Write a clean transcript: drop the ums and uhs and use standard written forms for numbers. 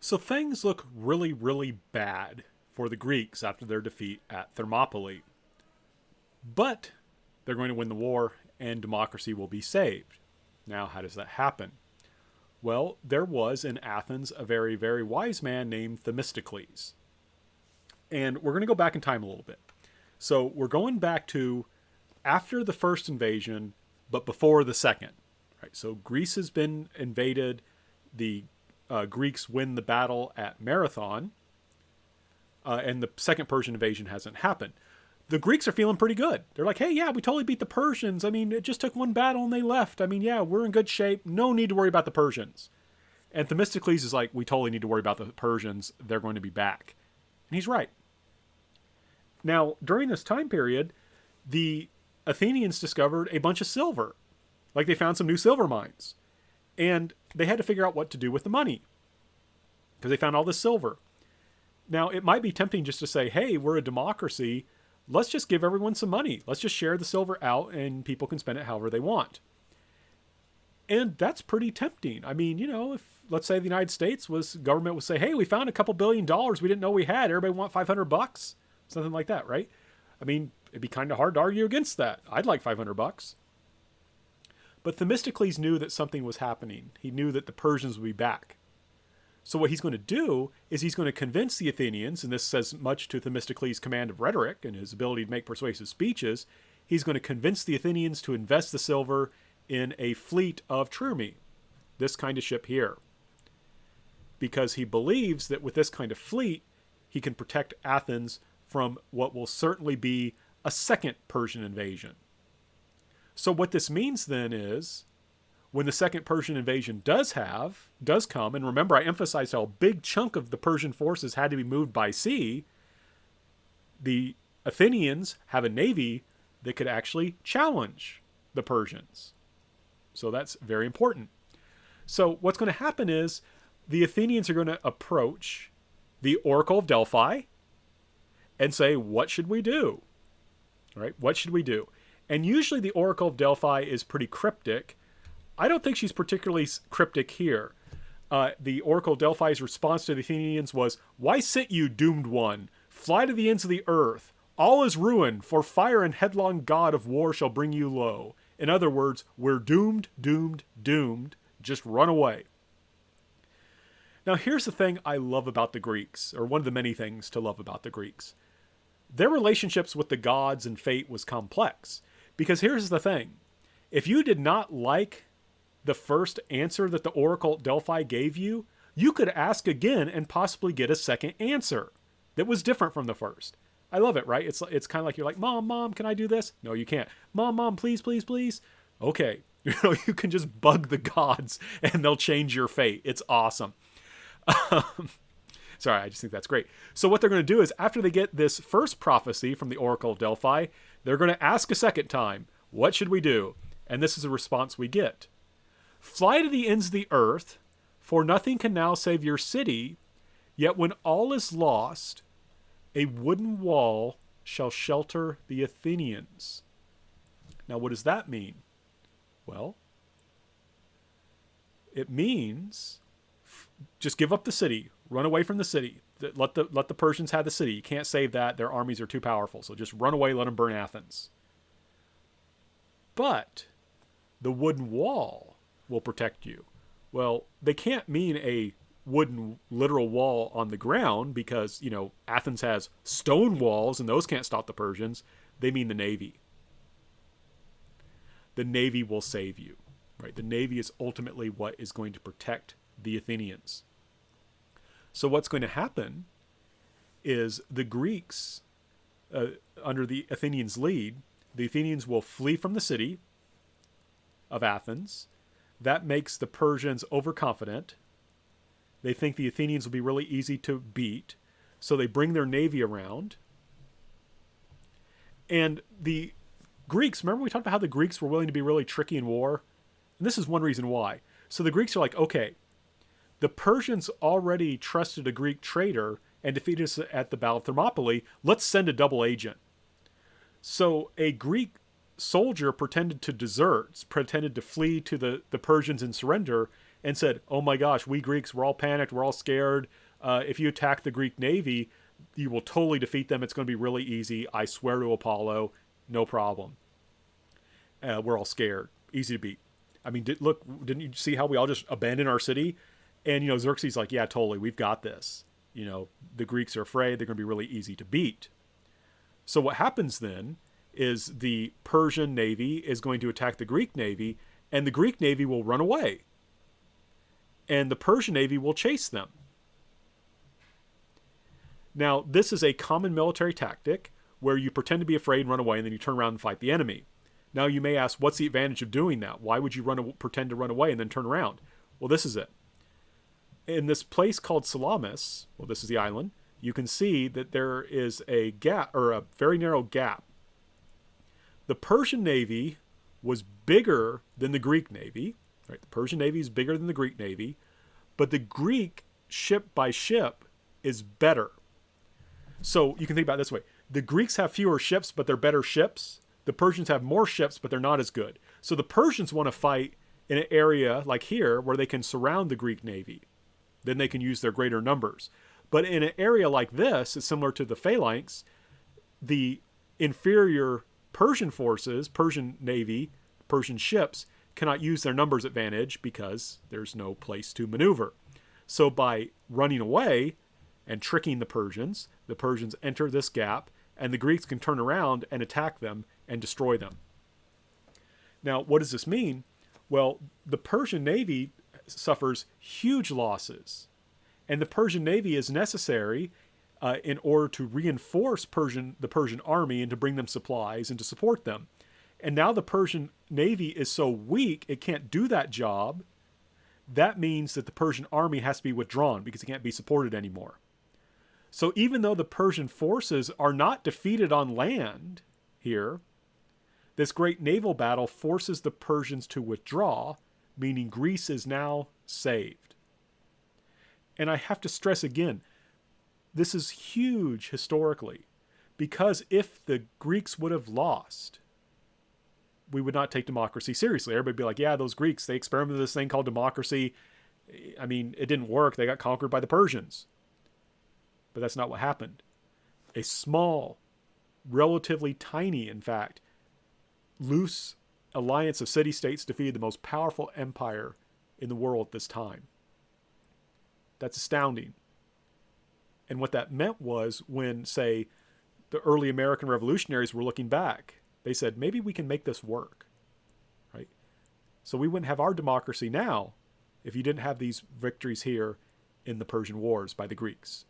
So things look really, really bad for the Greeks after their defeat at Thermopylae. But they're going to win the war and democracy will be saved. Now, how does that happen? Well, there was in Athens a very, very wise man named Themistocles. And we're going to go back in time a little bit. So we're going back to after the first invasion, but before the second. Right? So Greece has been invaded. The Greeks win the battle at Marathon. And the second Persian invasion hasn't happened. The Greeks are feeling pretty good. They're like, hey, yeah, we totally beat the Persians. I mean, it just took one battle and they left. I mean, yeah, we're in good shape. No need to worry about the Persians. And Themistocles is like, we totally need to worry about the Persians. They're going to be back. And he's right. Now, during this time period, the Athenians discovered a bunch of silver. Like they found some new silver mines. And they had to figure out what to do with the money. Because they found all this silver. Now, it might be tempting just to say, hey, we're a democracy. Let's just give everyone some money. Let's just share the silver out and people can spend it however they want. And that's pretty tempting. I mean, if let's say the United States government would say, hey, we found a couple $1 billion we didn't know we had. Everybody want $500? Something like that, right? I mean, it'd be kind of hard to argue against that. I'd like $500. But Themistocles knew that something was happening. He knew that the Persians would be back. So what he's going to do is he's going to convince the Athenians, and this says much to Themistocles' command of rhetoric and his ability to make persuasive speeches, he's going to convince the Athenians to invest the silver in a fleet of trumi, this kind of ship here. Because he believes that with this kind of fleet, he can protect Athens from what will certainly be a second Persian invasion. So what this means then is, when the second Persian invasion does come, and remember I emphasized how a big chunk of the Persian forces had to be moved by sea, the Athenians have a navy that could actually challenge the Persians. So that's very important. So what's going to happen is the Athenians are going to approach the Oracle of Delphi and say, what should we do? All right, what should we do? And usually the Oracle of Delphi is pretty cryptic. I don't think she's particularly cryptic here. The Oracle of Delphi's response to the Athenians was, why sit you, doomed one? Fly to the ends of the earth. All is ruin, for fire and headlong god of war shall bring you low. In other words, we're doomed, doomed, doomed. Just run away. Now here's the thing I love about the Greeks, or one of the many things to love about the Greeks. Their relationships with the gods and fate was complex. Because here's the thing. If you did not like the first answer that the Oracle at Delphi gave you, you could ask again and possibly get a second answer that was different from the first. I love it, right? It's kind of like you're like, Mom, can I do this? No, you can't. Mom, please, please, please. Okay. You can just bug the gods and they'll change your fate. It's awesome. Sorry, I just think that's great. So what they're going to do is after they get this first prophecy from the Oracle of Delphi, they're going to ask a second time, what should we do? And this is a response we get. Fly to the ends of the earth, for nothing can now save your city, yet when all is lost, a wooden wall shall shelter the Athenians. Now, what does that mean? Well, it means just give up the city, run away from the city. Let the Persians have the city. You can't save that. Their armies are too powerful. So just run away, let them burn Athens. But the wooden wall will protect you. Well, they can't mean a wooden literal wall on the ground because, Athens has stone walls and those can't stop the Persians. They mean the navy. The navy will save you, right? The navy is ultimately what is going to protect the Athenians. So what's going to happen is the Greeks, under the Athenians' lead, the Athenians will flee from the city of Athens. That makes the Persians overconfident. They think the Athenians will be really easy to beat, so they bring their navy around. And the Greeks, remember we talked about how the Greeks were willing to be really tricky in war? And this is one reason why. So the Greeks are like, okay, the Persians already trusted a Greek traitor and defeated us at the Battle of Thermopylae. Let's send a double agent. So a Greek soldier pretended to desert, pretended to flee to the Persians and surrender, and said, oh my gosh, we Greeks, we're all panicked, we're all scared. If you attack the Greek navy, you will totally defeat them. It's going to be really easy. I swear to Apollo, no problem. We're all scared. Easy to beat. I mean, didn't you see how we all just abandoned our city? And, Xerxes like, yeah, totally. We've got this. The Greeks are afraid. They're going to be really easy to beat. So what happens then is the Persian navy is going to attack the Greek navy, and the Greek navy will run away. And the Persian navy will chase them. Now, this is a common military tactic where you pretend to be afraid and run away, and then you turn around and fight the enemy. Now, you may ask, what's the advantage of doing that? Why would you pretend to run away and then turn around? Well, this is it. In this place called Salamis, well, this is the island, you can see that there is a gap, or a very narrow gap. The Persian navy was bigger than the Greek navy. Right? The Persian navy is bigger than the Greek navy, but the Greek ship by ship is better. So you can think about it this way. The Greeks have fewer ships, but they're better ships. The Persians have more ships, but they're not as good. So the Persians want to fight in an area like here where they can surround the Greek navy. Then they can use their greater numbers. But in an area like this, it's similar to the phalanx, the inferior Persian forces, Persian navy, Persian ships, cannot use their numbers advantage because there's no place to maneuver. So by running away and tricking the Persians enter this gap, and the Greeks can turn around and attack them and destroy them. Now, what does this mean? Well, the Persian navy suffers huge losses, and the Persian navy is necessary in order to reinforce the Persian army and to bring them supplies and to support them. And now the Persian navy is so weak it can't do that job. That means that the Persian army has to be withdrawn because it can't be supported anymore. So even though the Persian forces are not defeated on land here, this great naval battle forces the Persians to withdraw, meaning Greece is now saved. And I have to stress again, this is huge historically, because if the Greeks would have lost, we would not take democracy seriously. Everybody would be like, yeah, those Greeks, they experimented with this thing called democracy. I mean, it didn't work. They got conquered by the Persians. But that's not what happened. A small, relatively tiny, in fact, loose alliance of city-states defeated the most powerful empire in the world at this time. That's astounding. And what that meant was when, say, the early American revolutionaries were looking back, they said, maybe we can make this work. Right? So we wouldn't have our democracy now if you didn't have these victories here in the Persian Wars by the Greeks.